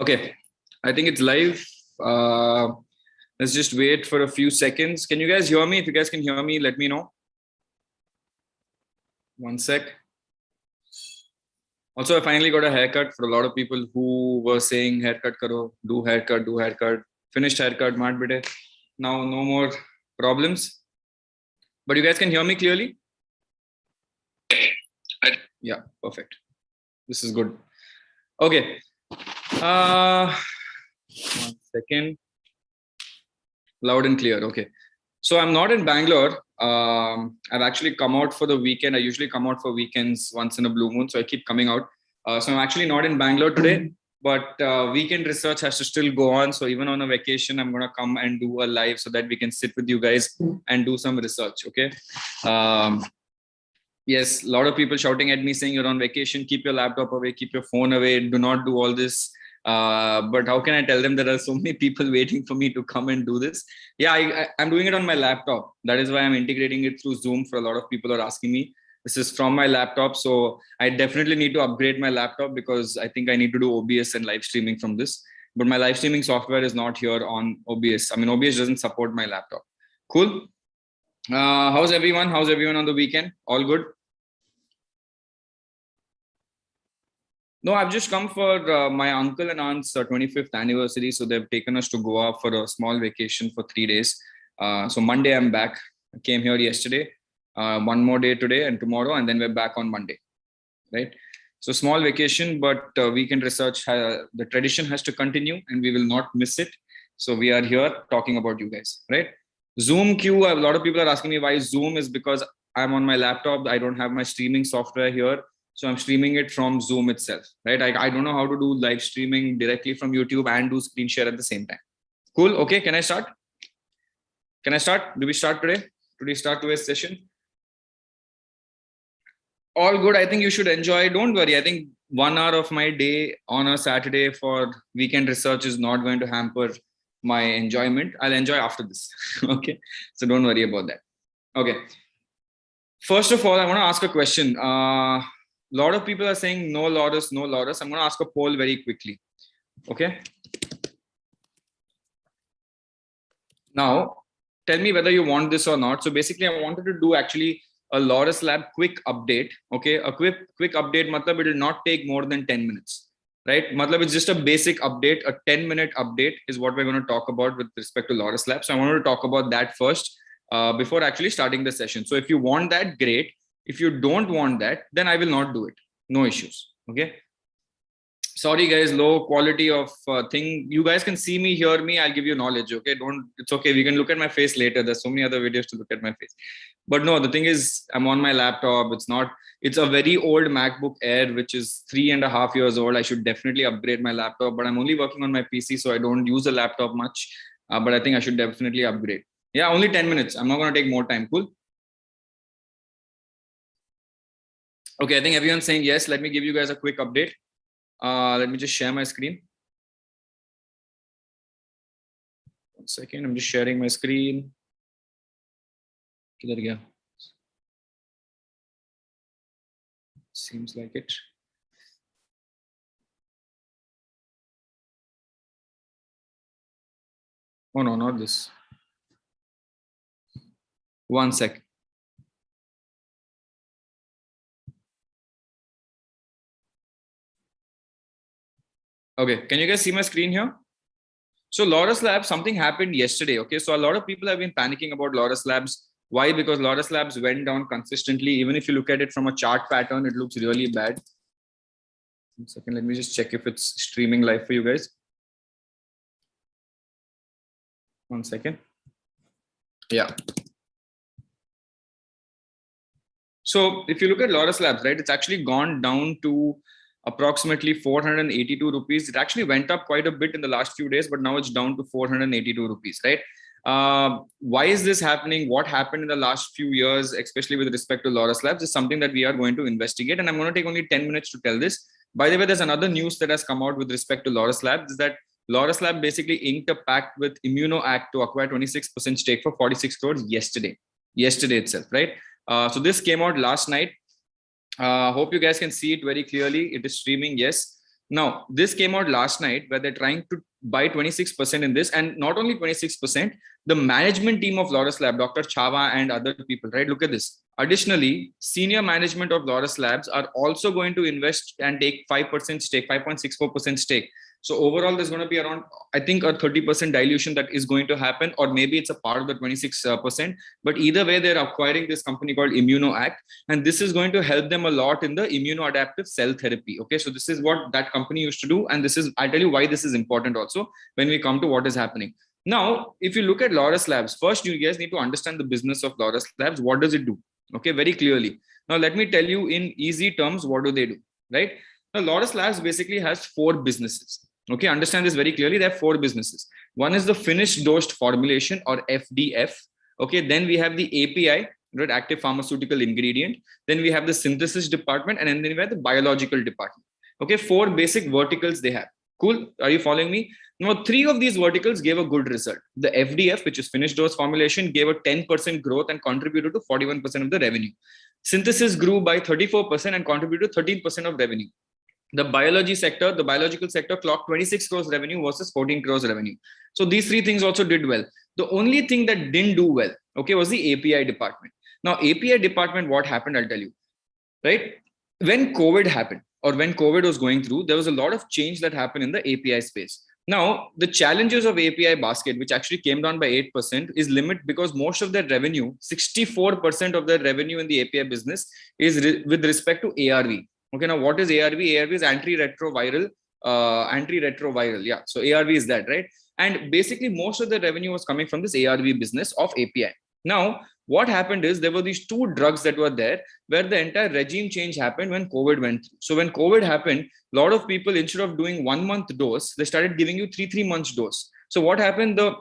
Okay, I think it's live. Let's just wait for a few seconds. Can you guys hear me? If you guys can hear me, let me know. One sec. Also, I finally got a haircut. For a lot of people who were saying haircut karo, do haircut, do haircut. Finished haircut, mat bete. Now no more problems. But you guys can hear me clearly? Yeah, perfect. This is good. Okay. 1 second. Loud and clear. Okay. So I'm not in Bangalore. I've actually come out for the weekend. I usually come out for weekends once in a blue moon. So I keep coming out. So I'm actually not in Bangalore today, but weekend research has to still go on. So even on a vacation, I'm going to come and do a live so that we can sit with you guys and do some research. Okay. Yes, a lot of people shouting at me saying you're on vacation, keep your laptop away, keep your phone away, do not do all this. But how can I tell them there are so many people waiting for me to come and do this? Yeah, I'm doing it on my laptop. That is why I'm integrating it through Zoom. For a lot of people are asking me. This is from my laptop. So I definitely need to upgrade my laptop because I think I need to do OBS and live streaming from this. But my live streaming software is not here on OBS. I mean, OBS doesn't support my laptop. Cool. How's everyone? How's everyone on the weekend? All good? No, I've just come for my uncle and aunt's 25th anniversary. So they've taken us to Goa for a small vacation for 3 days. So Monday, I'm back. I came here yesterday, one more day today and tomorrow, and then we're back on Monday, right? So small vacation, but weekend research, the tradition has to continue and we will not miss it. So we are here talking about you guys, right? Zoom queue, a lot of people are asking me why Zoom is because I'm on my laptop. I don't have my streaming software here. So I'm streaming it from Zoom itself, right? I don't know how to do live streaming directly from YouTube and do screen share at the same time. Cool. Okay. Can I start? Can I start? Do we start today? Do we start today's session? All good. I think you should enjoy. Don't worry. I think 1 hour of my day on a Saturday for weekend research is not going to hamper my enjoyment. I'll enjoy after this. Okay. So don't worry about that. Okay. First of all, I want to ask a question. A lot of people are saying no Laurus, no Laurus. I'm going to ask a poll very quickly. Okay. Now, tell me whether you want this or not. So basically, I wanted to do actually a Laurus Lab quick update. Okay. A quick update, matlab it will not take more than 10 minutes. Right? Matlab it's just a basic update. A 10-minute update is what we're going to talk about with respect to Laurus Lab. So I wanted to talk about that first before actually starting the session. So if you want that, great. If you don't want that, then I will not do it. No issues. Okay. Sorry guys, low quality of thing. You guys can see me, hear me. I'll give you knowledge. Okay. It's okay. We can look at my face later. There's so many other videos to look at my face. But no, the thing is I'm on my laptop. It's a very old MacBook Air, which is 3.5 years old. I should definitely upgrade my laptop, but I'm only working on my PC. So I don't use a laptop much, but I think I should definitely upgrade. Yeah. Only 10 minutes. I'm not going to take more time. Cool. Okay, I think everyone's saying yes. Let me give you guys a quick update. Let me just share my screen. 1 second, I'm just sharing my screen. Seems like it. Oh no, not this. 1 sec. Okay, can you guys see my screen here? So Laurus Labs, something happened yesterday. Okay, so a lot of people have been panicking about Laurus Labs. Why? Because Laurus Labs went down consistently. Even if you look at it from a chart pattern, it looks really bad. 1 second, let me just check if it's streaming live for you guys. 1 second. Yeah. So if you look at Laurus Labs, right, it's actually gone down to approximately 482 rupees. It actually went up quite a bit in the last few days, but now it's down to 482 rupees, right? Why is this happening? What happened in the last few years, especially with respect to Laurus Labs, is something that we are going to investigate. And I'm going to take only 10 minutes to tell this. By the way, there's another news that has come out with respect to Laurus Labs, is that Laurus Lab basically inked a pact with ImmunoAct to acquire 26% stake for 46 crores yesterday itself, right? So this came out last night. Hope you guys can see it very clearly. It is streaming. Yes. Now, this came out last night where they're trying to buy 26% in this, and not only 26%, the management team of Laurus Lab, Dr. Chava and other people, right? Look at this. Additionally, senior management of Laurus Labs are also going to invest and take 5% stake, 5.64% stake. So overall, there's going to be around, I think, a 30% dilution that is going to happen, or maybe it's a part of the 26%. But either way, they're acquiring this company called ImmunoAct, and this is going to help them a lot in the immunoadaptive cell therapy. Okay, so this is what that company used to do, and this is, I'll tell you why this is important also when we come to what is happening. Now, if you look at Laurus Labs, first you guys need to understand the business of Laurus Labs. What does it do? Okay, very clearly. Now, let me tell you in easy terms, what do they do, right? Now, Laurus Labs basically has 4 businesses. Okay, understand this very clearly. There are 4 businesses. One is the finished dosed formulation, or FDF. Okay, then we have the API, right, active pharmaceutical ingredient. Then we have the synthesis department, and then we have the biological department. Okay, 4 basic verticals they have. Cool. Are you following me? Now, 3 of these verticals gave a good result. The FDF, which is finished dose formulation, gave a 10% growth and contributed to 41% of the revenue. Synthesis grew by 34% and contributed to 13% of revenue. The biological sector clocked 26 crores revenue versus 14 crores revenue. So these 3 things also did well. The only thing that didn't do well, okay, was the API department. Now, API department, what happened, I'll tell you, right? When COVID happened, or when COVID was going through, there was a lot of change that happened in the API space. Now, the challenges of API basket, which actually came down by 8%, is limit because most of their revenue, 64% of their revenue in the API business is with respect to ARV. Okay, now what is ARV? ARV is antiretroviral. Yeah, so ARV is that, right? And basically, most of the revenue was coming from this ARV business of API. Now, what happened is there were these 2 drugs that were there where the entire regime change happened when COVID went through. So when COVID happened, a lot of people, instead of doing 1 month dose, they started giving you 3 months dose. So what happened? A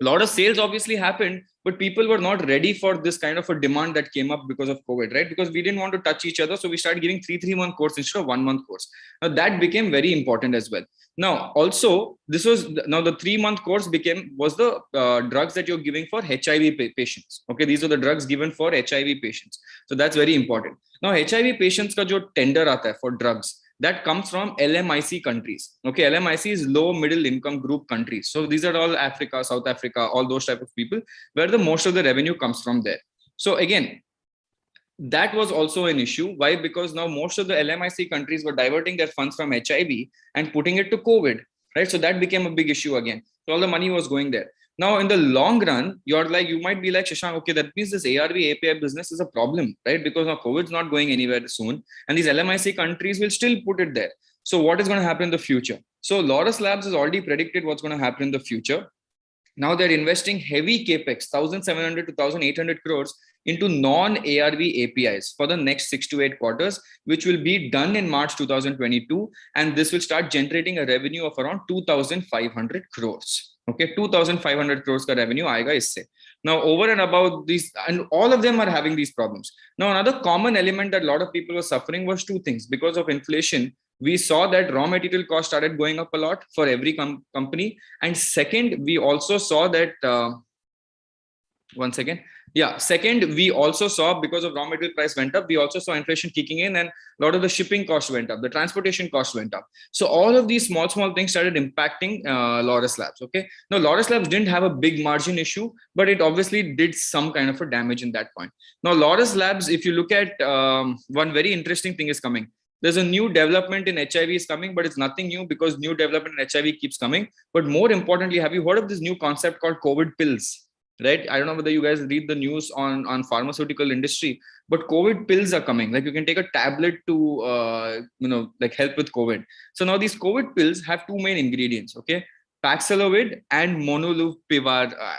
lot of sales obviously happened, but people were not ready for this kind of a demand that came up because of COVID, right? Because we didn't want to touch each other. So we started giving 3-month course instead of 1 month course. Now that became very important as well. Now, also, this was now the 3-month course was the drugs that you're giving for HIV patients. Okay, these are the drugs given for HIV patients. So that's very important. Now, HIV patients ka jo tender aata hai for drugs, that comes from LMIC countries. Okay, LMIC is low middle income group countries. So these are all Africa, South Africa, all those type of people where the most of the revenue comes from there. So again, that was also an issue. Why? Because now most of the LMIC countries were diverting their funds from HIV and putting it to COVID, right? So that became a big issue again. So all the money was going there. Now, in the long run, you might be like, Shashank, okay, that means this ARV API business is a problem, right? Because now COVID's not going anywhere soon. And these LMIC countries will still put it there. So what is going to happen in the future? So Laurus Labs has already predicted what's going to happen in the future. Now they're investing heavy capex, 1,700 to 1,800 crores into non-ARV APIs for the next 6 to 8 quarters, which will be done in March 2022. And this will start generating a revenue of around 2,500 crores. Okay, 2,500 crores ka revenue aayega isse. Now, over and above these, and all of them are having these problems. Now, another common element that a lot of people were suffering was 2 things. Because of inflation, we saw that raw material cost started going up a lot for every company. And second, we also saw that, second, we also saw, because of raw material price went up, we also saw inflation kicking in, and a lot of the shipping costs went up, the transportation costs went up. So all of these small things started impacting Laurus Labs. Okay. Now, Laurus Labs didn't have a big margin issue, but it obviously did some kind of a damage in that point. Now, Laurus Labs, if you look at one very interesting thing is coming. There's a new development in HIV is coming, but it's nothing new because new development in HIV keeps coming. But more importantly, have you heard of this new concept called COVID pills? Right? I don't know whether you guys read the news on pharmaceutical industry, but COVID pills are coming. Like you can take a tablet to, like help with COVID. So now these COVID pills have 2 main ingredients. Okay. Paxlovid and Molnupiravir.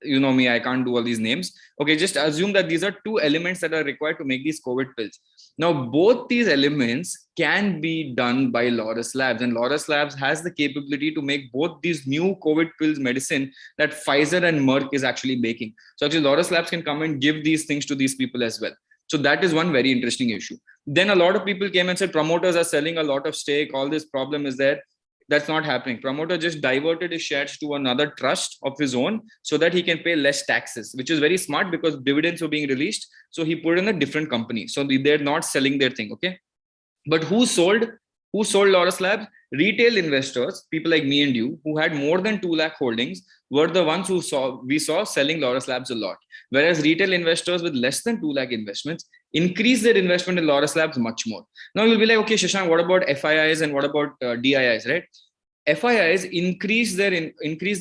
You know me, I can't do all these names. Okay. Just assume that these are 2 elements that are required to make these COVID pills. Now, both these elements can be done by Laurus Labs, and Laurus Labs has the capability to make both these new COVID pills medicine that Pfizer and Merck is actually making. So actually Laurus Labs can come and give these things to these people as well. So that is one very interesting issue. Then a lot of people came and said promoters are selling a lot of stake. All this problem is there. That's not happening. Promoter just diverted his shares to another trust of his own so that he can pay less taxes, which is very smart because dividends were being released. So he put in a different company. So they're not selling their thing. Okay. But who sold? Who sold Laurus Labs? Retail investors, people like me and you, who had more than 2 lakh holdings, were the ones who we saw selling Laurus Labs a lot. Whereas retail investors with less than 2 lakh investments increase their investment in Laurus Labs much more. Now you'll be like, okay, Shashank, what about FIIs and what about DIIs, right? FIIs increase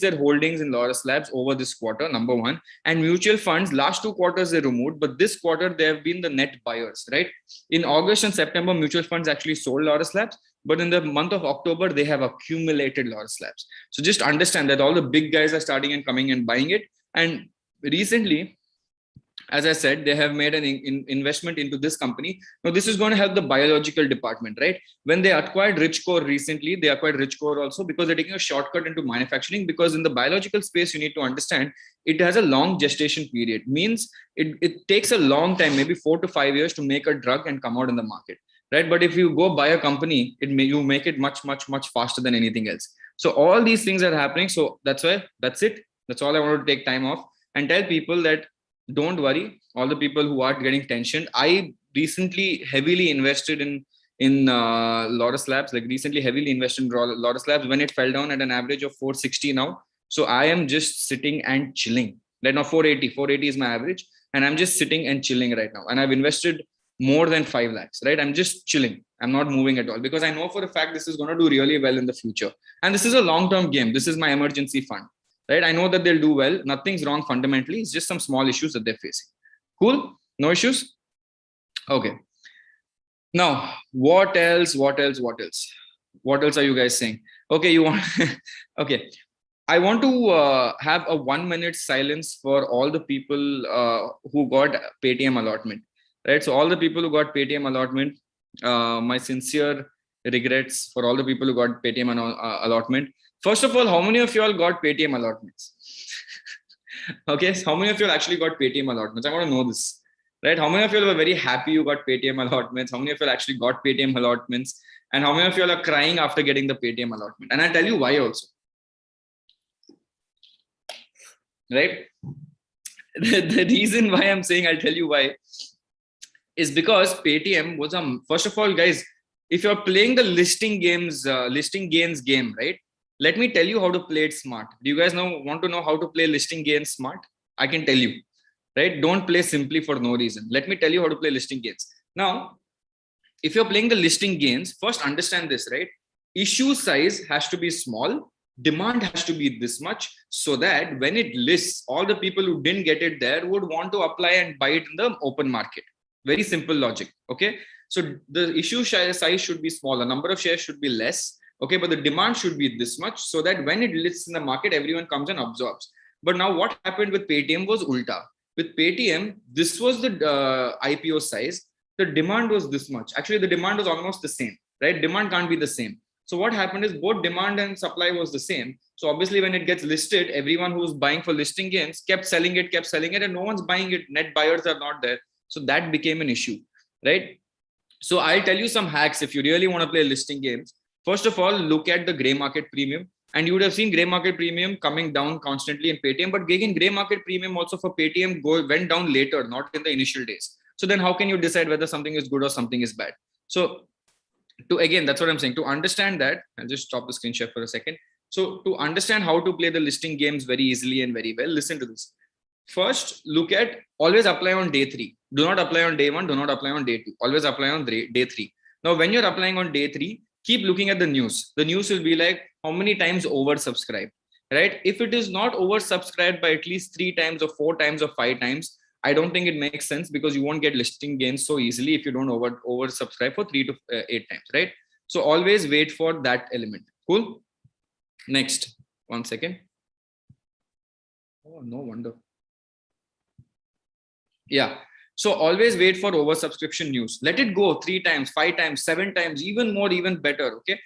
their holdings in Laurus Labs over this quarter, number one. And mutual funds, last 2 quarters they removed, but this quarter they have been the net buyers, right? In August and September, mutual funds actually sold Laurus Labs, but in the month of October, they have accumulated Laurus Labs. So just understand that all the big guys are starting and coming and buying it. And recently, as I said, they have made an investment into this company. Now, this is going to help the biological department, right? When they acquired Richcore recently, they acquired Richcore also because they're taking a shortcut into manufacturing, because in the biological space, you need to understand it has a long gestation period. Means it takes a long time, maybe 4 to 5 years to make a drug and come out in the market, right? But if you go buy a company, you make it much, much, much faster than anything else. So all these things are happening. So that's why, that's it. That's all I want to take time off and tell people that don't worry, all the people who are getting tension. I recently heavily invested in Laurus Labs, like recently heavily invested in Laurus Labs when it fell down at an average of 460 now. So I am just sitting and chilling. Right now 480 is my average, and I'm just sitting and chilling right now. And I've invested more than 5 lakhs, right? I'm just chilling. I'm not moving at all because I know for a fact this is going to do really well in the future. And this is a long-term game. This is my emergency fund. Right? I know that they'll do well. Nothing's wrong fundamentally. It's just some small issues that they're facing. Cool? No issues? Okay. Now, what else? What else are you guys saying? Okay, you want... okay. I want to have a 1 minute silence for all the people who got PayTm allotment. Right? So all the people who got PayTm allotment, my sincere regrets for all the people who got PayTm allotment. First of all, how many of you all got PayTm allotments? Okay, so how many of you all actually got PayTm allotments? I want to know this, right? How many of you all were very happy you got PayTm allotments? How many of you all actually got PayTm allotments? And how many of you all are crying after getting the PayTm allotment? And I'll tell you why also. Right? The reason why I'm saying I'll tell you why is because PayTm was first of all, guys, if you're playing the listing gains game, right? Let me tell you how to play it smart. Do you guys want to know how to play listing gains smart? I can tell you, right? Don't play simply for no reason. Let me tell you how to play listing gains. Now, if you're playing the listing gains, first understand this, right? Issue size has to be small. Demand has to be this much so that when it lists, all the people who didn't get it there would want to apply and buy it in the open market. Very simple logic, okay? So the issue size should be small. The number of shares should be less. Okay, but the demand should be this much so that when it lists in the market, everyone comes and absorbs. But now what happened with PayTm was ulta. With PayTm, this was the IPO size. The demand was this much. Actually, the demand was almost the same, right? Demand can't be the same. So what happened is both demand and supply was the same. So obviously when it gets listed, everyone who was buying for listing gains kept selling it, and no one's buying it. Net buyers are not there. So that became an issue, right? So I'll tell you some hacks if you really want to play listing games. First of all, look at the gray market premium, and you would have seen gray market premium coming down constantly in PayTm. But again, gray market premium also for PayTm went down later, not in the initial days. So then how can you decide whether something is good or something is bad? So again, that's what I'm saying. To understand that, I'll just stop the screen share for a second. So to understand how to play the listing games very easily and very well, listen to this. First, look at, always apply on day 3. Do not apply on day 1. Do not apply on day 2. Always apply on day 3. Now, when you're applying on day 3, keep looking at the news. The news will be like how many times oversubscribed, right? If it is not oversubscribed by at least 3 times or 4 times or 5 times, I don't think it makes sense because you won't get listing gains so easily if you don't oversubscribe for 3 to 8 times, right? So always wait for that element. Cool. Next, 1 second. Oh, no wonder. Yeah. So always wait for oversubscription news. Let it go 3 times, 5 times, 7 times, even more, even better. Okay.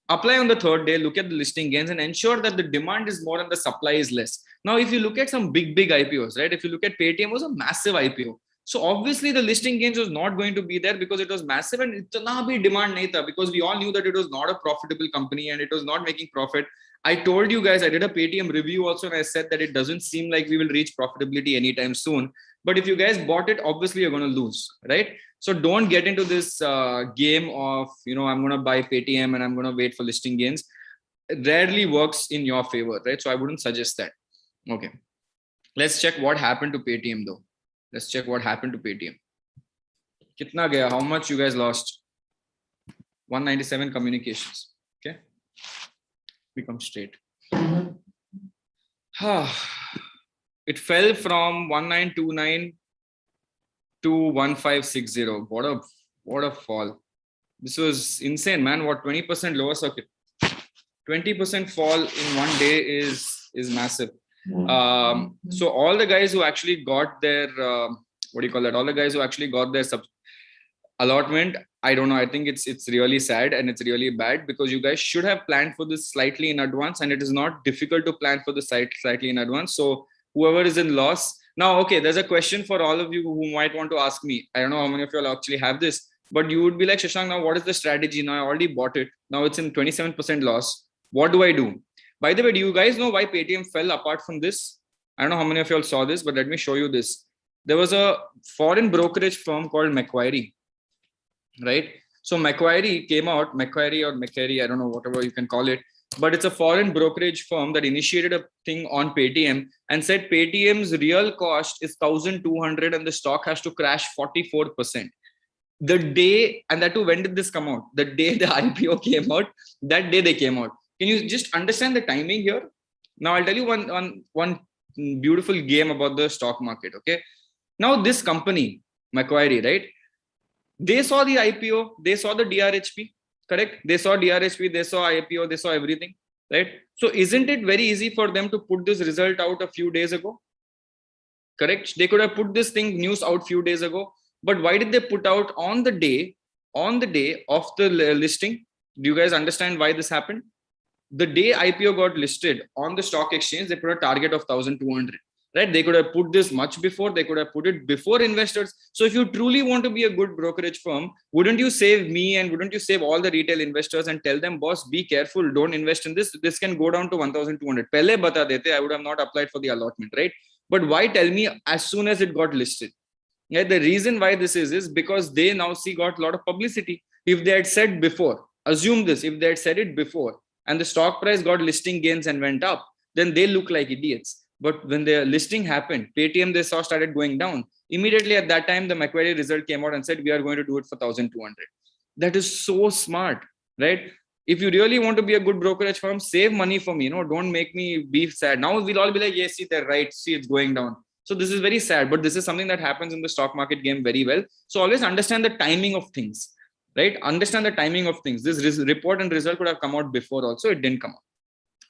Apply on the 3rd day, look at the listing gains and ensure that the demand is more and the supply is less. Now, if you look at some big IPOs, right? If you look at PayTm, was a massive IPO. So obviously the listing gains was not going to be there because it was massive and itna bhi demand nahi tha, because we all knew that it was not a profitable company and it was not making profit. I told you guys, I did a PayTm review also, and I said that it doesn't seem like we will reach profitability anytime soon. But if you guys bought it, obviously you're going to lose, right? So don't get into this game of, I'm going to buy PayTm and I'm going to wait for listing gains. It rarely works in your favor, right? So I wouldn't suggest that. Okay. Let's check what happened to PayTm though. Let's check what happened to PayTm. Kitna gaya? How much you guys lost? 197 communications. Okay. Become straight. It fell from 1929 to 1560. What a fall. This was insane, man. What, 20% lower circuit? 20% fall in one day is massive. So all the guys who actually got their what do you call that? All the guys who actually got their allotment, I don't know. I think it's really sad and it's really bad, because you guys should have planned for this slightly in advance, and it is not difficult to plan for the site slightly in advance. So whoever is in loss now, okay, there's a question for all of you who might want to ask me. I don't know how many of you all actually have this, but you would be like, Shashank, now what is the strategy? Now I already bought it. Now it's in 27% loss. What do I do? By the way, do you guys know why PayTm fell apart from this? I don't know how many of you all saw this, but let me show you this. There was a foreign brokerage firm called Macquarie, right? So Macquarie came out, Macquarie or Macquarie, I don't know, whatever you can call it, but it's a foreign brokerage firm that initiated a thing on PayTm and said PayTm's real cost is 1,200 and the stock has to crash 44%. The day, and that too, when did this come out? The day the IPO came out, that day they came out. Can you just understand the timing here? Now I'll tell you one beautiful game about the stock market. Okay. Now this company, Macquarie, right? They saw the IPO, they saw the DRHP, correct? They saw DRHP, they saw IPO, they saw everything, right? So isn't it very easy for them to put this result out a few days ago? Correct? They could have put this news out few days ago, but why did they put out on the day of the listing? Do you guys understand why this happened? The day IPO got listed on the stock exchange, they put a target of 1,200, right? They could have put this much before, they could have put it before investors. So if you truly want to be a good brokerage firm, wouldn't you save me and wouldn't you save all the retail investors and tell them, boss, be careful, don't invest in this. This can go down to 1,200. Pehle bata dete, I would have not applied for the allotment, right? But why tell me as soon as it got listed? Yeah, the reason why this is because they now got a lot of publicity. If they had said before, assume this, if they had said it before, and the stock price got listing gains and went up, then they look like idiots. But when the listing happened, PayTm they saw started going down. Immediately at that time, the Macquarie result came out and said, we are going to do it for 1,200. That is so smart, right? If you really want to be a good brokerage firm, save money for me. Don't make me be sad. Now we'll all be like, yes, see, they're right. See, it's going down. So this is very sad, but this is something that happens in the stock market game very well. So always understand the timing of things. Right? Understand the timing of things. This report and result could have come out before also. It didn't come out.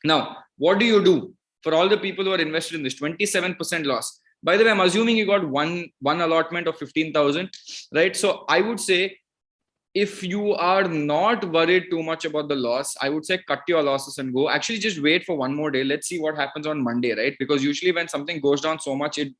Now, what do you do for all the people who are invested in this? 27% loss. By the way, I'm assuming you got one allotment of 15,000, right? So I would say, if you are not worried too much about the loss, I would say cut your losses and go. Actually, just wait for one more day. Let's see what happens on Monday, right? Because usually when something goes down so much, it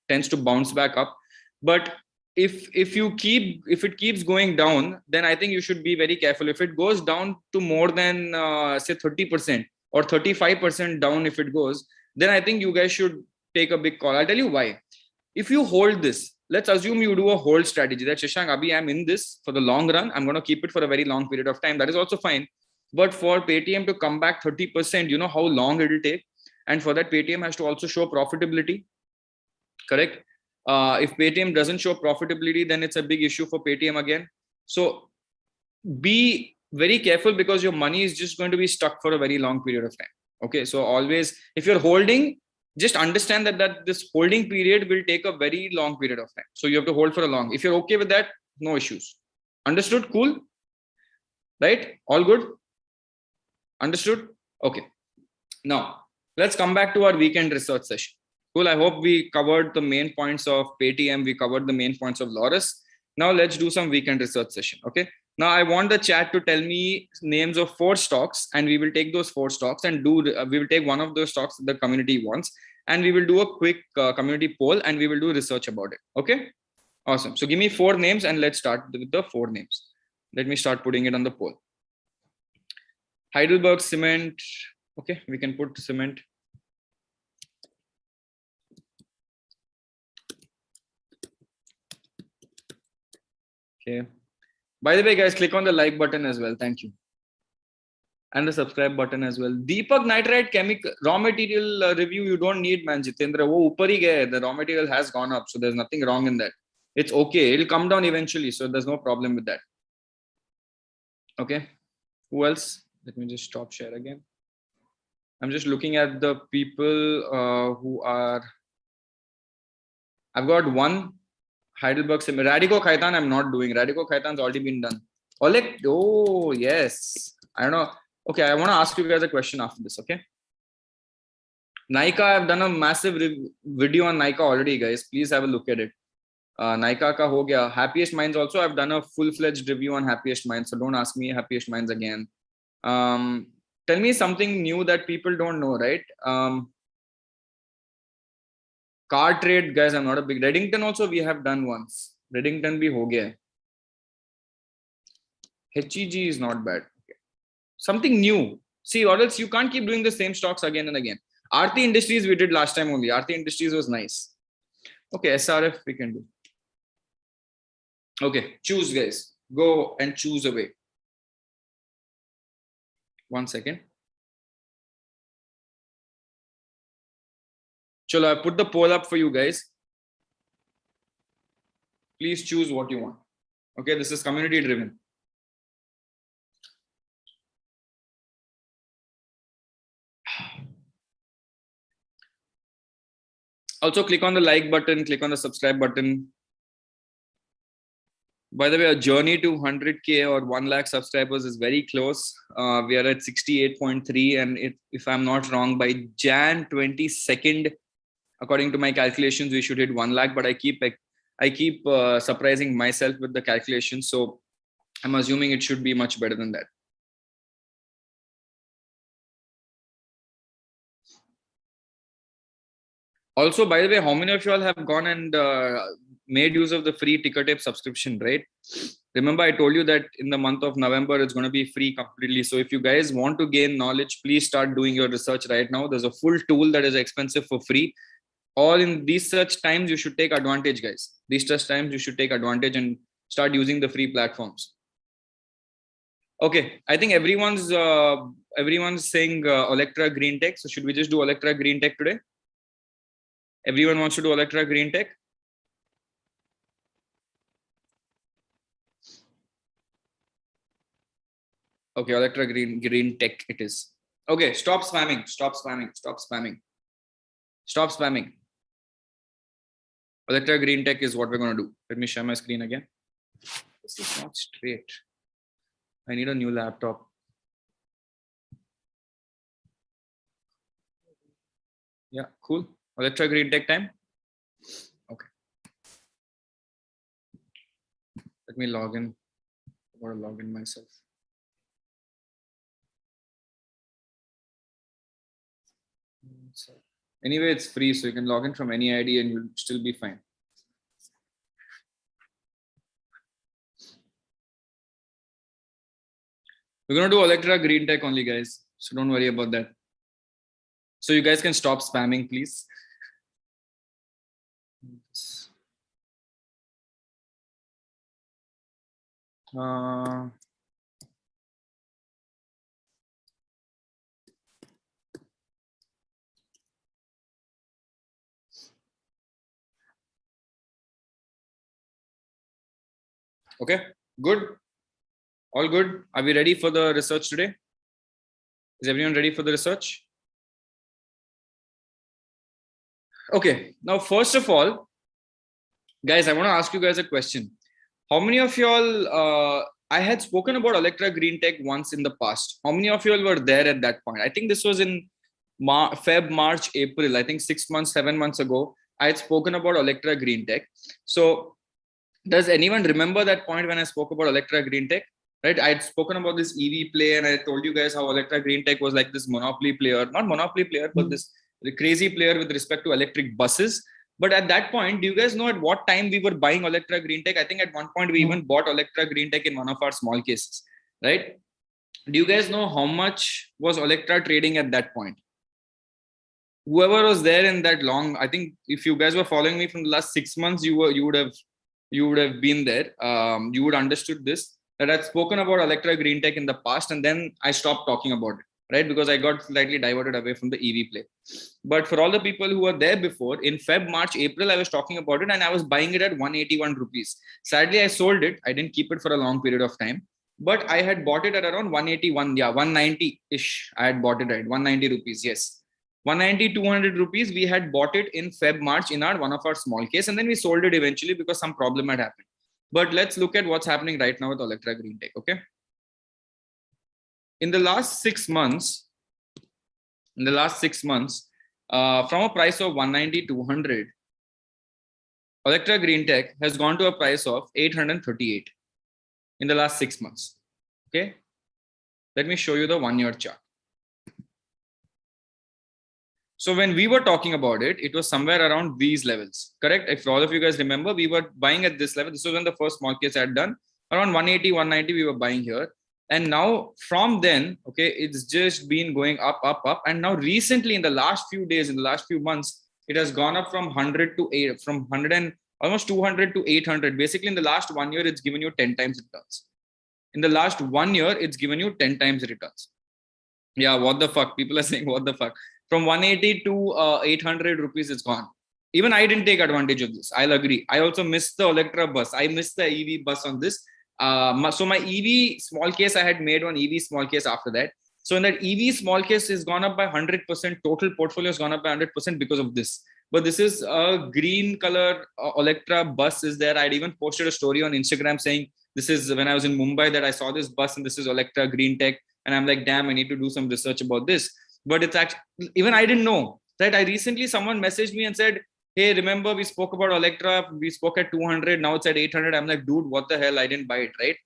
tends to bounce back up. But if it keeps going down, then I think you should be very careful. If it goes down to more than say 30% or 35% down, if it goes, then I think you guys should take a big call. I'll tell you why. If you hold this, let's assume you do a hold strategy that Shashank, Abhi, I'm in this for the long run. I'm going to keep it for a very long period of time. That is also fine. But for PayTm to come back 30%, you know how long it will take? And for that, PayTm has to also show profitability. Correct? If PayTm doesn't show profitability, then it's a big issue for PayTm again. So be very careful, because your money is just going to be stuck for a very long period of time. Okay. So always, if you're holding, just understand that this holding period will take a very long period of time. So you have to hold for a long. If you're okay with that, no issues. Understood? Cool. Right? All good? Understood? Okay. Now let's come back to our weekend research session. Cool. I hope we covered the main points of PayTm. We covered the main points of Laurus. Now let's do some weekend research session. Okay. Now I want the chat to tell me names of 4 stocks, and we will take those 4 stocks and we will take one of those stocks the community wants, and we will do a quick community poll, and we will do research about it. Okay. Awesome. So give me 4 names and let's start with the 4 names. Let me start putting it on the poll. Heidelberg Cement. Okay. We can put cement. Okay. By the way, guys, click on the like button as well. Thank you. And the subscribe button as well. Deepak Nitrite chemical raw material review you don't need, man. Jitendra, wo upar hi gaya. The raw material has gone up, so there's nothing wrong in that. It's okay. It'll come down eventually, so there's no problem with that. Okay. Who else? Let me just stop share again. I'm just looking at the people who are. I've got one Heidelberg Sim. Radico Khaitan, I'm not doing. Radico Khaitan's already been done. Oleg, oh, yes. I don't know. Okay, I want to ask you guys a question after this, okay? Nykaa, I've done a massive video on Nykaa already, guys. Please have a look at it. Nykaa ka ho gaya. Happiest Minds also, I've done a full-fledged review on Happiest Minds. So don't ask me Happiest Minds again. Tell me something new that people don't know, right? Car trade, guys, I'm not a big. Reddington also we have done once. Reddington bhi ho gaya. HEG is not bad. Okay. Something new. See, or else you can't keep doing the same stocks again and again. Aarti Industries we did last time only. Aarti Industries was nice. Okay, SRF we can do. Okay, choose, guys. Go and choose away. 1 second. Chalo, I put the poll up for you guys. Please choose what you want. Okay, this is community driven. Also, click on the like button, click on the subscribe button. By the way, a journey to 100K or 1 lakh subscribers is very close. We are at 68.3, and if I'm not wrong, by Jan 22nd, according to my calculations, we should hit 1 lakh. But I keep surprising myself with the calculations, so I'm assuming it should be much better than that. Also, by the way, how many of you all have gone and made use of the free ticker tape subscription, right? Remember, I told you that in the month of November, it's going to be free completely. So if you guys want to gain knowledge, please start doing your research right now. There's a full tool that is expensive for free. All in these such times, you should take advantage, guys. These such times, you should take advantage and start using the free platforms. Okay, I think everyone's saying Olectra Greentech. So should we just do Olectra Greentech today? Everyone wants to do Olectra Greentech? Okay, Olectra Greentech it is. Okay, stop spamming. Stop spamming. Stop spamming. Stop spamming. Olectra Greentech is what we're going to do. Let me share my screen again. This is not straight. I need a new laptop. Yeah, cool. Olectra Greentech time. Okay. Let me log in. I want to log in myself. Anyway, it's free, so you can log in from any ID and you'll still be fine. We're going to do Olectra Greentech only, guys. So don't worry about that. So you guys can stop spamming, please. Okay, good. All good. Are we ready for the research today? Is everyone ready for the research? Okay, now first of all, guys, I want to ask you guys a question. How many of y'all, I had spoken about Olectra Greentech once in the past. How many of y'all were there at that point? I think this was in Feb, March, April. I think 6 months, 7 months ago, I had spoken about Olectra Greentech. So does anyone remember that point when I spoke about Olectra Greentech? Right, I had spoken about this EV play, and I told you guys how Olectra Greentech was like this monopoly player, not monopoly player, but this crazy player with respect to electric buses. But at that point, do you guys know at what time we were buying Olectra Greentech? I think at one point we even bought Olectra Greentech in one of our small cases, right? Do you guys know how much was Olectra trading at that point? Whoever was there in that long, I think if you guys were following me from the last 6 months, you would have you would have been there. You would understood this, that I'd spoken about Olectra Greentech in the past, and then I stopped talking about it, right? Because I got slightly diverted away from the EV play. But for all the people who were there before, in Feb, March, April, I was talking about it and I was buying it at 181 rupees. Sadly, I sold it. I didn't keep it for a long period of time, but I had bought it at around 181, 190-ish. I had bought it at 190 rupees. Yes. 190, 200 rupees. We had bought it in Feb, March in one of our small case, and then we sold it eventually because some problem had happened. But let's look at what's happening right now with Olectra Greentech. Okay. In the last 6 months, from a price of 190, 200, Olectra Greentech has gone to a price of 838 in the last 6 months. Okay. Let me show you the 1-year chart. So when we were talking about it, it was somewhere around these levels, correct? If all of you guys remember, we were buying at this level. This was when the first small case I had done. Around 180, 190, we were buying here. And now from then, okay, it's just been going up, up, up. And now recently in the last few days, in the last few months, it has gone up from 100 to 8, from 100 and almost 200 to 800. Basically in the last 1 year, it's given you 10 times returns. In the last 1 year, it's given you 10 times returns. Yeah, what the fuck? People are saying, what the fuck? From 180 to 800 rupees, it's gone. Even I didn't take advantage of this. I'll agree. I also missed the Olectra bus. I missed the EV bus on this. So my EV small case, I had made one EV small case after that. So in that EV small case is gone up by 100%. Total portfolio has gone up by 100% because of this. But this is a green color Olectra bus is there. I'd even posted a story on Instagram saying, this is when I was in Mumbai that I saw this bus and this is Olectra Greentech. And I'm like, damn, I need to do some research about this. But it's actually, even I didn't know, right? I recently, someone messaged me and said, hey, remember we spoke about Olectra, we spoke at 200, now it's at 800. I'm like, dude, what the hell? I didn't buy it, right?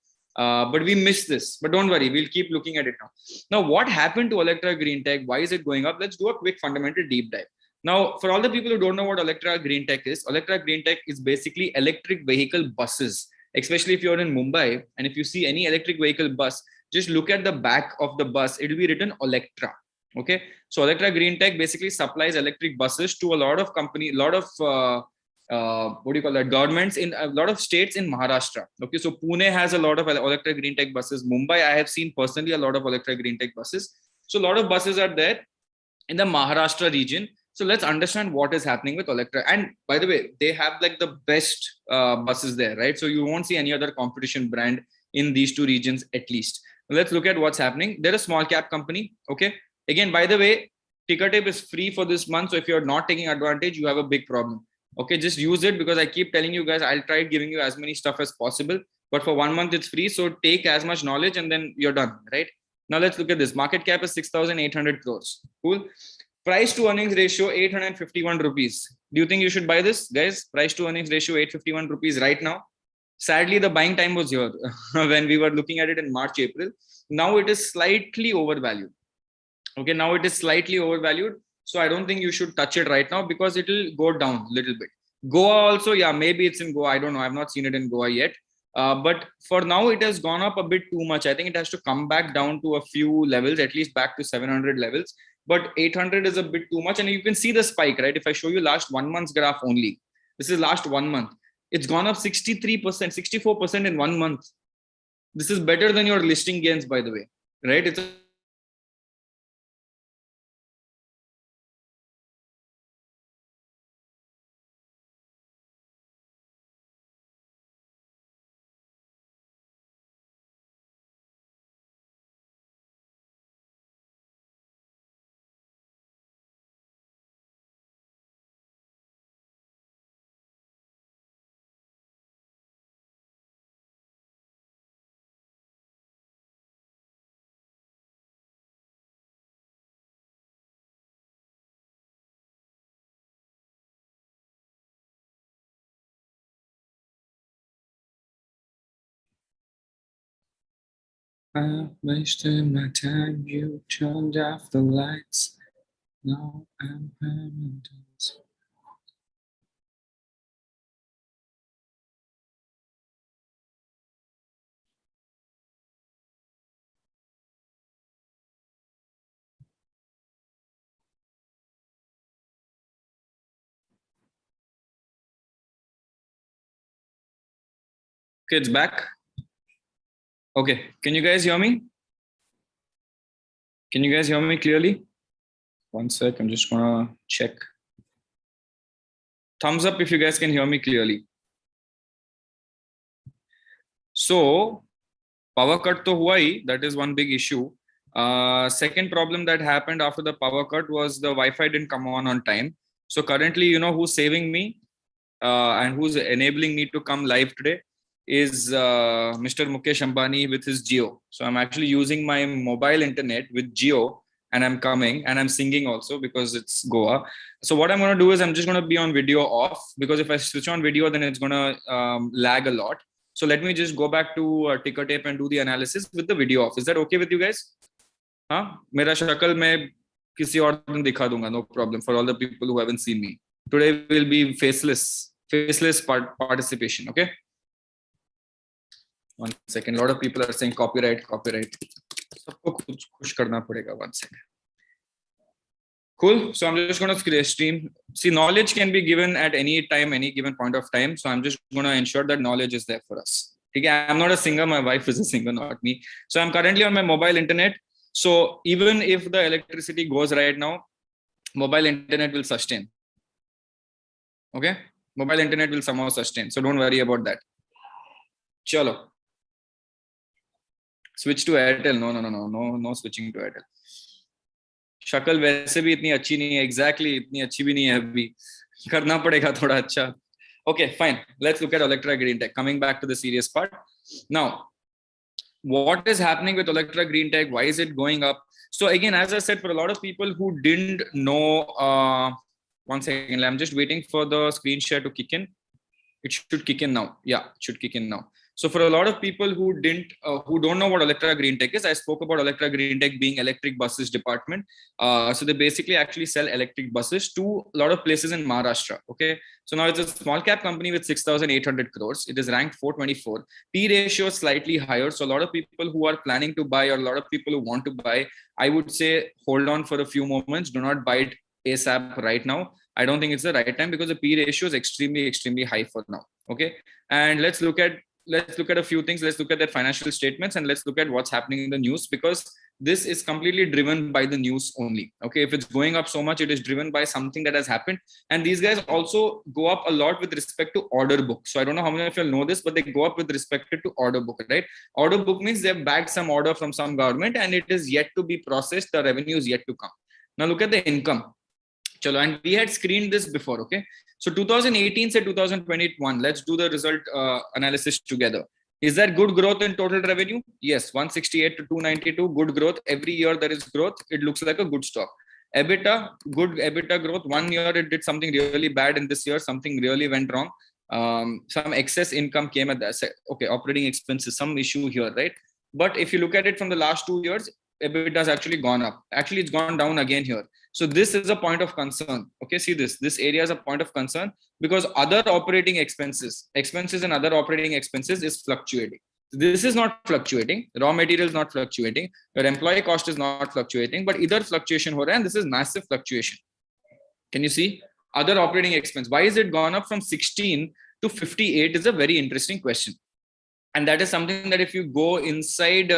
But we missed this. But don't worry, we'll keep looking at it now. Now, what happened to Olectra Greentech? Why is it going up? Let's do a quick fundamental deep dive. Now, for all the people who don't know what Olectra Greentech is basically electric vehicle buses, especially if you're in Mumbai and if you see any electric vehicle bus, just look at the back of the bus. It will be written Olectra. Okay. So Olectra Greentech basically supplies electric buses to a lot of companies, a lot of, what do you call that? Governments in a lot of states in Maharashtra. Okay. So Pune has a lot of Olectra Greentech buses. Mumbai, I have seen personally a lot of Olectra Greentech buses. So a lot of buses are there in the Maharashtra region. So let's understand what is happening with Olectra. And by the way, they have like the best buses there, right? So you won't see any other competition brand in these two regions at least. Let's look at what's happening. They're a small cap company. Okay. Again, by the way, ticker tape is free for this month. So if you're not taking advantage, you have a big problem. Okay, just use it because I keep telling you guys, I'll try giving you as many stuff as possible. But for 1 month, it's free. So take as much knowledge and then you're done, right? Now let's look at this. Market cap is 6,800 crores. Cool. Price to earnings ratio, 851 rupees. Do you think you should buy this, guys? Price to earnings ratio, 851 rupees right now. Sadly, the buying time was here when we were looking at it in March, April. Now it is slightly overvalued. Okay, now it is slightly overvalued. So I don't think you should touch it right now because it will go down a little bit. Goa also, yeah, maybe it's in Goa. I don't know. I've not seen it in Goa yet. But for now, it has gone up a bit too much. I think it has to come back down to a few levels, at least back to 700 levels. But 800 is a bit too much. And you can see the spike, right? If I show you last 1 month's graph only, this is last 1 month. It's gone up 63%, 64% in 1 month. This is better than your listing gains, by the way, right? It's a I wasted my time, you turned off the lights. Now I'm permanent. Okay, it's back. Okay, can you guys hear me? Can you guys hear me clearly? One sec, I'm just gonna check. Thumbs up if you guys can hear me clearly. So, power cut to Hawaii, that is one big issue. Second problem that happened after the power cut was the Wi-Fi didn't come on time. So currently, you know who's saving me and who's enabling me to come live today is Mr. Mukesh Ambani with his Jio. So I'm actually using my mobile internet with Jio and I'm coming and I'm singing also because it's Goa. So what I'm going to do is I'm just going to be on video off because if I switch on video, then it's going to lag a lot. So let me just go back to ticker tape and do the analysis with the video off. Is that okay with you guys? हाँ मेरा शक्ल मैं किसी और दिन दिखा दूंगा, no problem for all the people who haven't seen me. Today will be faceless participation. Okay. One second. A lot of people are saying copyright. सबको कुछ करना पड़ेगा. One second. Cool. So I'm just going to stream. See, knowledge can be given at any time, any given point of time. So I'm just going to ensure that knowledge is there for us. Okay. I'm not a singer. My wife is a singer, not me. So I'm currently on my mobile internet. So even if the electricity goes right now, mobile internet will sustain. Okay. Mobile internet will somehow sustain. So don't worry about that. Chalo. Switch to Airtel. No switching to Airtel. शक्ल वैसे भी इतनी अच्छी नहीं है, exactly इतनी अच्छी भी नहीं है अभी, करना पड़ेगा थोड़ा अच्छा. Okay, fine. Let's look at Olectra Greentech. Coming back to the serious part. Now, what is happening with Olectra Greentech? Why is it going up? So again, as I said, for a lot of people who didn't know, one second, I'm just waiting for the screen share to kick in. It should kick in now. Yeah, it should kick in now. So for a lot of people who don't know what Olectra Greentech is, I spoke about Olectra Greentech being electric buses department. So they basically actually sell electric buses to a lot of places in Maharashtra. Okay. So now it's a small cap company with 6,800 crores. It is ranked 424. P ratio is slightly higher. So a lot of people who are planning to buy or a lot of people who want to buy, I would say hold on for a few moments. Do not buy it ASAP right now. I don't think it's the right time because the P ratio is extremely high for now. Okay. And let's look at a few things. Let's look at their financial statements and let's look at what's happening in the news, because this is completely driven by the news only. Okay. If it's going up so much, it is driven by something that has happened. And these guys also go up a lot with respect to order book. So I don't know how many of you know this, but they go up with respect to order book, right? Order book means they've bagged some order from some government and it is yet to be processed. The revenue is yet to come. Now look at the income. Chalo, and we had screened this before. Okay. So 2018 to 2021, let's do the result analysis together. Is there good growth in total revenue? Yes, 168 to 292, good growth. Every year there is growth. It looks like a good stock. EBITDA, good EBITDA growth. 1 year it did something really bad, and this year something really went wrong. Some excess income came at that. Okay, operating expenses, some issue here, right? But if you look at it from the last 2 years, EBITDA has actually gone up. Actually, it's gone down again here. So this is a point of concern. Okay, see this area is a point of concern because other operating expenses and other operating expenses is fluctuating. This is not fluctuating. Raw material is not fluctuating. Your employee cost is not fluctuating, but either fluctuation ho raha hai, and this is massive fluctuation. Can you see other operating expense? Why is it gone up from 16 to 58 is a very interesting question. And that is something that if you go inside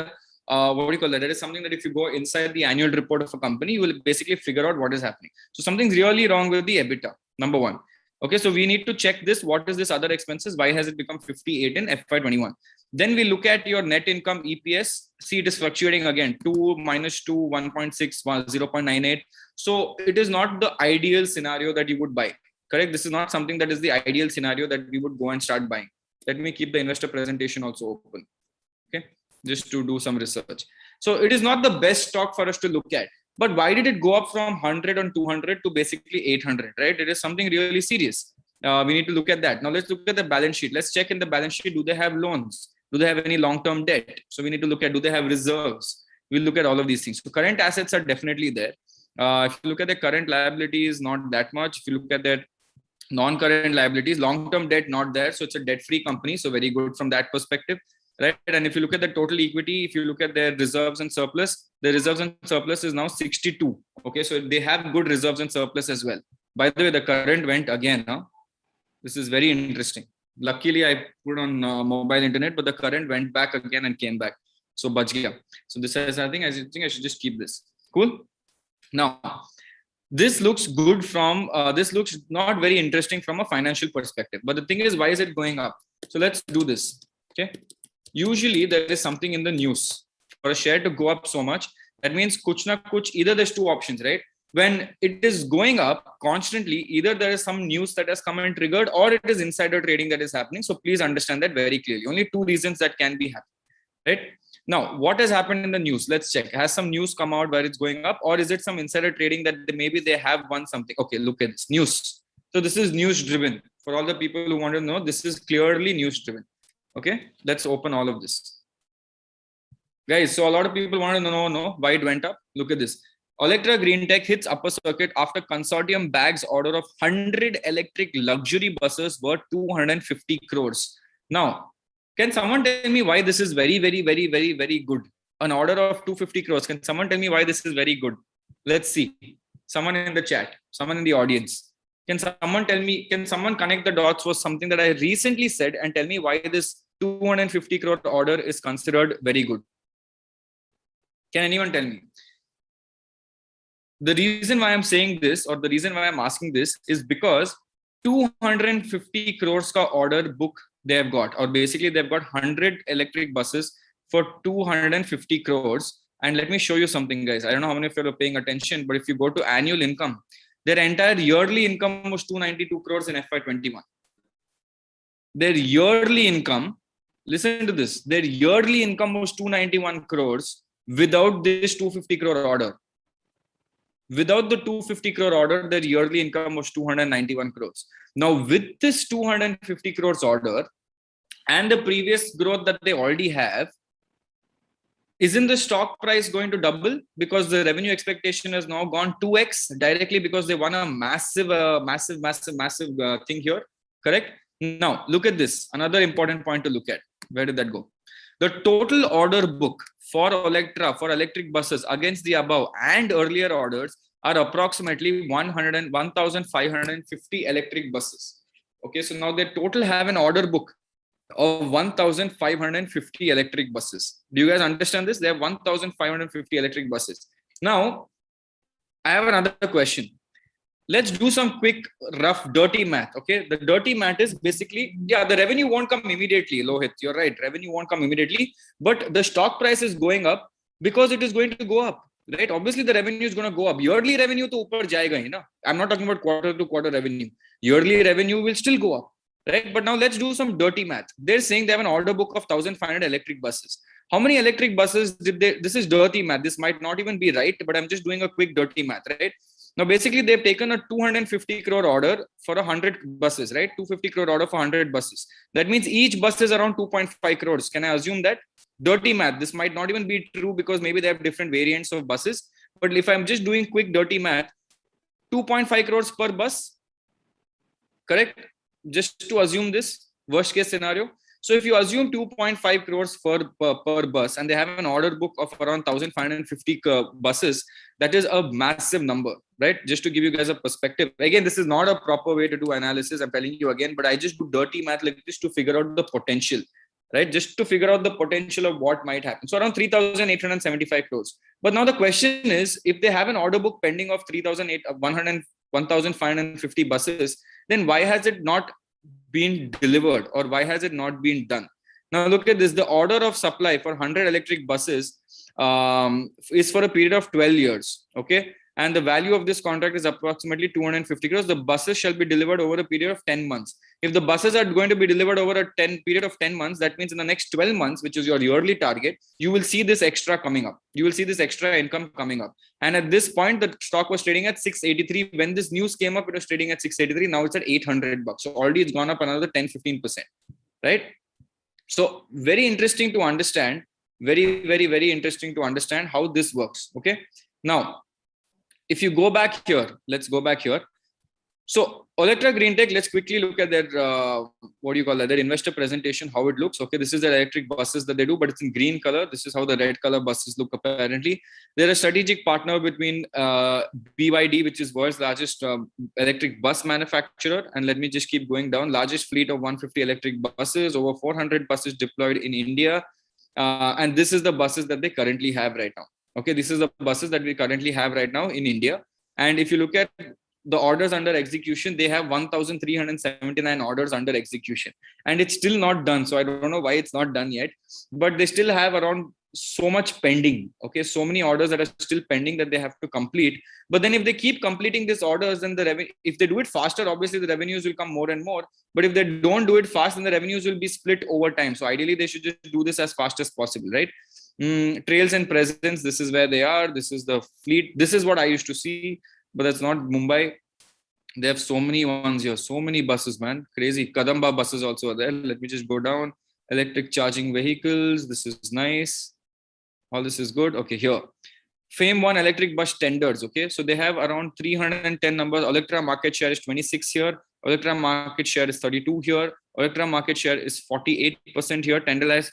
what do you call that? That is something that if you go inside the annual report of a company, you will basically figure out what is happening. So something's really wrong with the EBITDA, number one. Okay, so we need to check this. What is this other expenses? Why has it become 58 in FY21? Then we look at your net income EPS. See, it is fluctuating again, 2, minus 2, 1.6, 0.98. So it is not the ideal scenario that you would buy. Correct? This is not something that is the ideal scenario that we would go and start buying. Let me keep the investor presentation also open. Okay. Just to do some research. So it is not the best stock for us to look at. But why did it go up from 100 and 200 to basically 800, right? It is something really serious. We need to look at that. Now let's look at the balance sheet. Let's check in the balance sheet. Do they have loans? Do they have any long-term debt? So we need to look at, do they have reserves? We'll look at all of these things. So current assets are definitely there. If you look at the current liabilities, not that much. If you look at their non-current liabilities, long-term debt, not there. So it's a debt-free company. So very good from that perspective. Right. And if you look at the total equity, if you look at their reserves and surplus, the reserves and surplus is now 62. Okay. So they have good reserves and surplus as well. By the way, the current went again. Huh? This is very interesting. Luckily, I put on mobile internet, but the current went back again and came back. So bach gaya. So this is, I think I should just keep this. Cool. Now, this looks good from, this looks not very interesting from a financial perspective. But the thing is, why is it going up? So let's do this. Okay. Usually there is something in the news for a share to go up so much. That means kuch na kuch, either there's two options, right? When it is going up constantly, either there is some news that has come and triggered, or it is insider trading that is happening. So please understand that very clearly. Only two reasons that can be happening, right? Now, what has happened in the news? Let's check. Has some news come out where it's going up, or is it some insider trading that maybe they have won something? Okay, look at this news. So this is news driven. For all the people who want to know, this is clearly news driven. Okay, let's open all of this. Guys, so a lot of people want to know why it went up. Look at this. Olectra Greentech hits upper circuit after consortium bags order of 100 electric luxury buses worth 250 crores. Now, can someone tell me why this is very, very, very, very, very good? An order of 250 crores. Can someone tell me why this is very good? Let's see. Someone in the chat, someone in the audience. Can someone tell me, can someone connect the dots for something that I recently said and tell me why this 250 crore order is considered very good? Can anyone tell me? The reason why I'm saying this, or the reason why I'm asking this, is because 250 crores ka order book they have got, or basically they've got 100 electric buses for 250 crores. And let me show you something, guys. I don't know how many of you are paying attention, but if you go to annual income, their entire yearly income was 292 crores in FY21. Their yearly income, listen to this, their yearly income was 291 crores without this 250 crore order. Without the 250 crore order, their yearly income was 291 crores. Now, with this 250 crores order and the previous growth that they already have, isn't the stock price going to double? Because the revenue expectation has now gone 2x directly because they won a massive thing here. Correct? Now, look at this. Another important point to look at. Where did that go? The total order book for Olectra, for electric buses against the above and earlier orders are approximately 1,550 electric buses. Okay, so now they total have an order book of 1,550 electric buses. Do you guys understand this? They have 1,550 electric buses. Now, I have another question. Let's do some quick, rough, dirty math. Okay, the dirty math is basically, yeah, the revenue won't come immediately. Lohit, you're right. Revenue won't come immediately, but the stock price is going up because it is going to go up, right? Obviously, the revenue is going to go up. Yearly revenue to upar jayega hi na. I'm not talking about quarter to quarter revenue. Yearly revenue will still go up, right? But now let's do some dirty math. They're saying they have an order book of 1,500 electric buses. How many electric buses did they? This is dirty math. This might not even be right, but I'm just doing a quick dirty math, right? Now, basically, they've taken a 250 crore order for 100 buses, right? 250 crore order for 100 buses. That means each bus is around 2.5 crores. Can I assume that? Dirty math. This might not even be true because maybe they have different variants of buses. But if I'm just doing quick dirty math, 2.5 crores per bus, correct? Just to assume this worst case scenario. So if you assume 2.5 crores per bus and they have an order book of around 1,550 buses, that is a massive number, right? Just to give you guys a perspective. Again, this is not a proper way to do analysis. I'm telling you again, but I just do dirty math like this to figure out the potential, right? Just to figure out the potential of what might happen. So around 3,875 crores. But now the question is, if they have an order book pending of 1,550 buses, then why has it not been delivered, or why has it not been done? Now look at this. The order of supply for 100 electric buses is for a period of 12 years. Okay, and the value of this contract is approximately 250 crores. The buses shall be delivered over a period of 10 months. If the buses are going to be delivered over a period of 10 months, that means in the next 12 months, which is your yearly target, you will see this extra coming up. You will see this extra income coming up. And at this point, the stock was trading at 683. When this news came up, it was trading at 683. Now it's at 800 bucks. So already it's gone up another 10-15%, right? So very interesting to understand. Very, very, very interesting to understand how this works. Okay. Now, if you go back here, let's go back here. So Olectra Greentech, let's quickly look at their, what do you call that, their investor presentation, how it looks. Okay, this is the electric buses that they do, but it's in green color. This is how the red color buses look apparently. They're a strategic partner between BYD, which is world's largest electric bus manufacturer. And let me just keep going down. Largest fleet of 150 electric buses, over 400 buses deployed in India. And this is the buses that they currently have right now. Okay, this is the buses that we currently have right now in India. And if you look at the orders under execution, they have 1,379 orders under execution, and it's still not done. So I don't know why it's not done yet, but they still have around so much pending. Okay, so many orders that are still pending that they have to complete. But then if they keep completing these orders, then the revenue, if they do it faster, obviously the revenues will come more and more. But if they don't do it fast, then the revenues will be split over time. So ideally they should just do this as fast as possible, right? Trails and presence, this is where they are. This is the fleet. This is what I used to see, but that's not Mumbai. They have so many ones here, so many buses, man, crazy. Kadamba buses also are there. Let me just go down. Electric charging vehicles, this is nice. All this is good. Okay, here FAME 1 electric bus tenders. Okay, so they have around 310 numbers. Olectra market share is 26 here. Olectra market share is 32 here. Olectra market share is 48% here. Tenders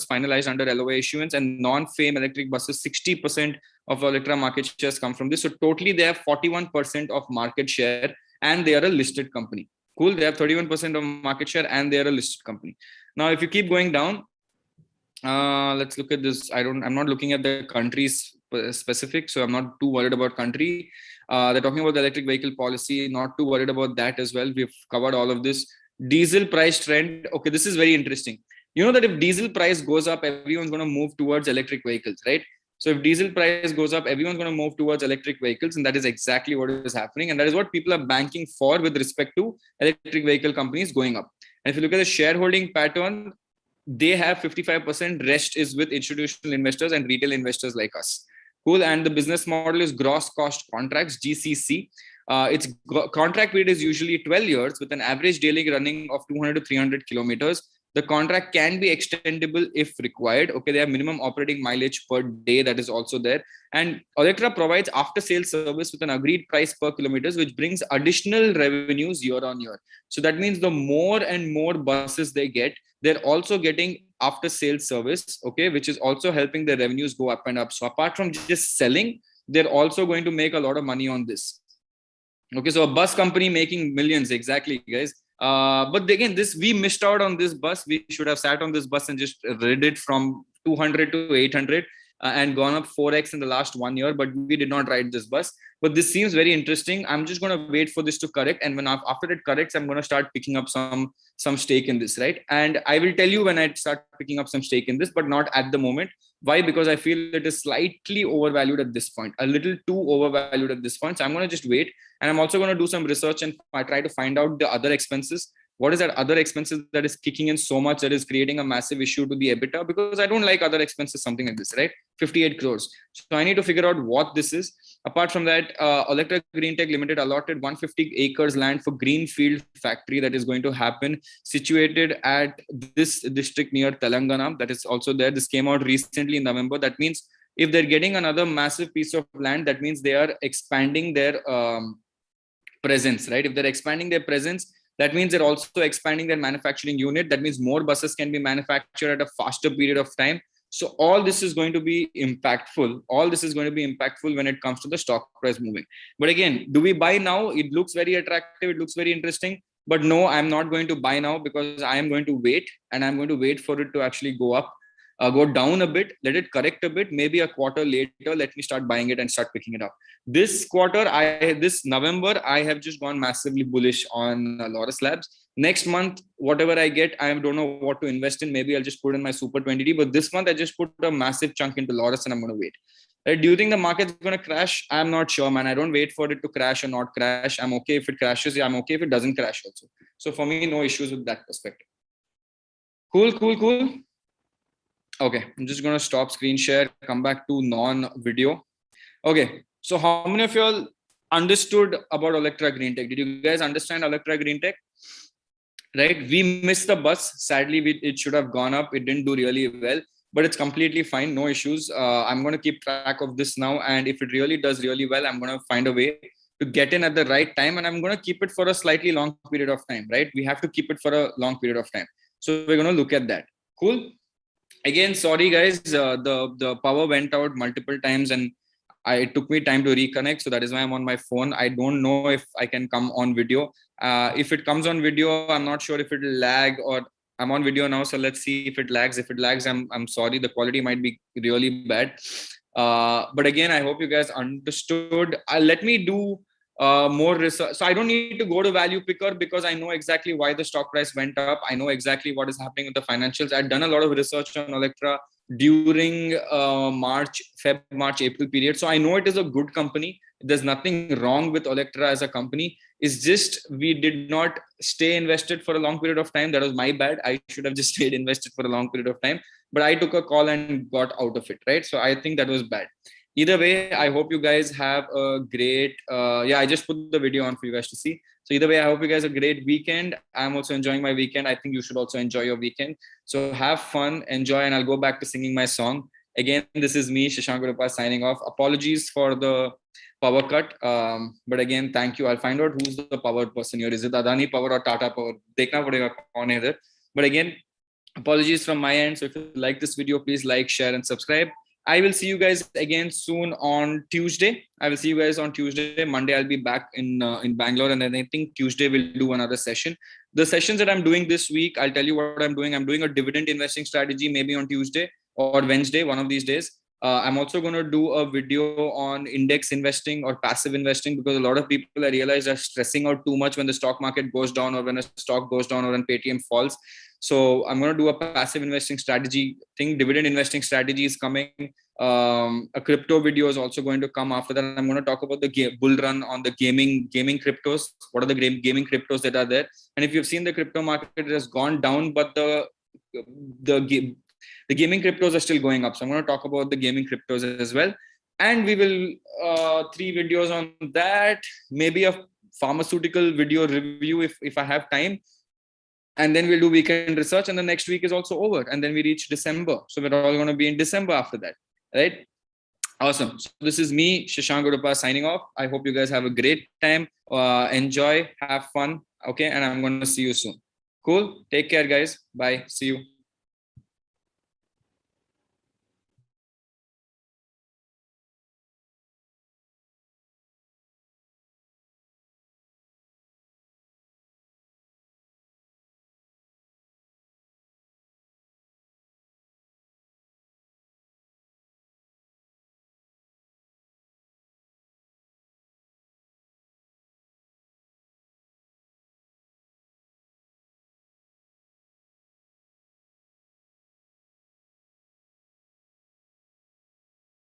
finalized under LOA issuance, and non-FAME electric buses, 60% of Olectra market shares come from this. So totally they have 41% of market share, and they are a listed company. Cool. They have 31% of market share and they are a listed company. Now, if you keep going down, let's look at this. I'm not looking at the countries specific, so I'm not too worried about country. They're talking about the electric vehicle policy, not too worried about that as well. We've covered all of this. Diesel price trend. Okay, this is very interesting. You know that if diesel price goes up, everyone's going to move towards electric vehicles, right? So if diesel price goes up, everyone's going to move towards electric vehicles, and that is exactly what is happening. And that is what people are banking for with respect to electric vehicle companies going up. And if you look at the shareholding pattern, they have 55%. Rest is with institutional investors and retail investors like us. Cool. And the business model is gross cost contracts, GCC. Its contract period is usually 12 years with an average daily running of 200 to 300 kilometers. The contract can be extendable if required. Okay, they have minimum operating mileage per day that is also there. And Olectra provides after-sales service with an agreed price per kilometers, which brings additional revenues year on year. So that means the more and more buses they get, they're also getting after-sales service, okay, which is also helping their revenues go up and up. So apart from just selling, they're also going to make a lot of money on this. Okay, so a bus company making millions, exactly, guys. But again, we missed out on this bus. We should have sat on this bus and just read it from 200 to 800 and gone up 4x in the last 1 year. But we did not ride this bus. But this seems very interesting. I'm just going to wait for this to correct. And when after it corrects, I'm going to start picking up some stake in this, right? And I will tell you when I start picking up some stake in this, but not at the moment. Why? Because I feel it is slightly overvalued at this point, a little too overvalued at this point. So I'm going to just wait. And I'm also going to do some research and try to find out the other expenses. What is that other expenses that is kicking in so much that is creating a massive issue to the EBITDA? Because I don't like other expenses, something like this, right? 58 crores. So I need to figure out what this is. Apart from that, Olectra Greentech Limited allotted 150 acres land for greenfield factory that is going to happen, situated at this district near Telangana. That is also there. This came out recently in November. That means if they're getting another massive piece of land, that means they are expanding their presence, right? If they're expanding their presence, that means they're also expanding their manufacturing unit. That means more buses can be manufactured at a faster period of time. So all this is going to be impactful. All this is going to be impactful when it comes to the stock price moving. But again, do we buy now? It looks very attractive. It looks very interesting. But no, I'm not going to buy now because I am going to wait, and I'm going to wait for it to actually go up. Go down a bit, let it correct a bit, maybe a quarter later, let me start buying it and start picking it up. This quarter, this November, I have just gone massively bullish on Laurus Labs. Next month, whatever I get, I don't know what to invest in. Maybe I'll just put in my Super 20D, but this month I just put a massive chunk into Laurus and I'm going to wait. Right? Do you think the market's going to crash? I'm not sure, man. I don't wait for it to crash or not crash. I'm okay if it crashes. I'm okay if it doesn't crash also. So for me, no issues with that perspective. Cool. Okay, I'm just going to stop screen share, come back to non-video. Okay, so how many of you all understood about Olectra Greentech? Did you guys understand Olectra Greentech? Right, we missed the bus. Sadly, it should have gone up. It didn't do really well, but it's completely fine. No issues. I'm going to keep track of this now. And if it really does really well, I'm going to find a way to get in at the right time, and I'm going to keep it for a slightly long period of time, right? We have to keep it for a long period of time. So we're going to look at that. Cool. Again, sorry guys, the power went out multiple times, and it took me time to reconnect. So that is why I'm on my phone. I don't know if I can come on video. If it comes on video, I'm not sure if it will lag, or I'm on video now. So let's see if it lags. If it lags, I'm sorry. The quality might be really bad. But again, I hope you guys understood. Let me do more research. So I don't need to go to Value Picker because I know exactly why the stock price went up. I know exactly what is happening with the financials. I've done a lot of research on Olectra during March, April period. So I know it is a good company. There's nothing wrong with Olectra as a company. It's just we did not stay invested for a long period of time. That was my bad. I should have just stayed invested for a long period of time. But I took a call and got out of it, right? So I think that was bad. Either way, I hope you guys have a great, I just put the video on for you guys to see. So either way, I hope you guys have a great weekend. I'm also enjoying my weekend. I think you should also enjoy your weekend. So have fun, enjoy, and I'll go back to singing my song. Again, this is me, Shashank Udupa, signing off. Apologies for the power cut. But again, thank you. I'll find out who's the power person here. Is it Adani Power or Tata Power? Dekhna padega kaun hai idhar. But again, apologies from my end. So if you like this video, please like, share, and subscribe. I will see you guys again soon on Tuesday. I will see you guys on Tuesday. Monday, I'll be back in Bangalore. And then I think Tuesday we'll do another session. The sessions that I'm doing this week, I'll tell you what I'm doing. I'm doing a dividend investing strategy maybe on Tuesday or Wednesday, one of these days. I'm also going to do a video on index investing or passive investing, because a lot of people I realize are stressing out too much when the stock market goes down, or when a stock goes down, or when PayTm falls. So I'm going to do a passive investing strategy thing. Dividend investing strategy is coming. A crypto video is also going to come after that. I'm going to talk about the bull run on the gaming cryptos. What are the gaming cryptos that are there? And if you've seen the crypto market, it has gone down, but the gaming cryptos are still going up. So I'm going to talk about the gaming cryptos as well. And we will 3 videos on that. Maybe a pharmaceutical video review if I have time. And then we'll do weekend research, and the next week is also over, and then we reach December. So we're all going to be in December after that, right? Awesome. So this is me, Shashank Udupa, signing off. I hope you guys have a great time. Enjoy, have fun. Okay. And I'm going to see you soon. Cool. Take care, guys. Bye. See you.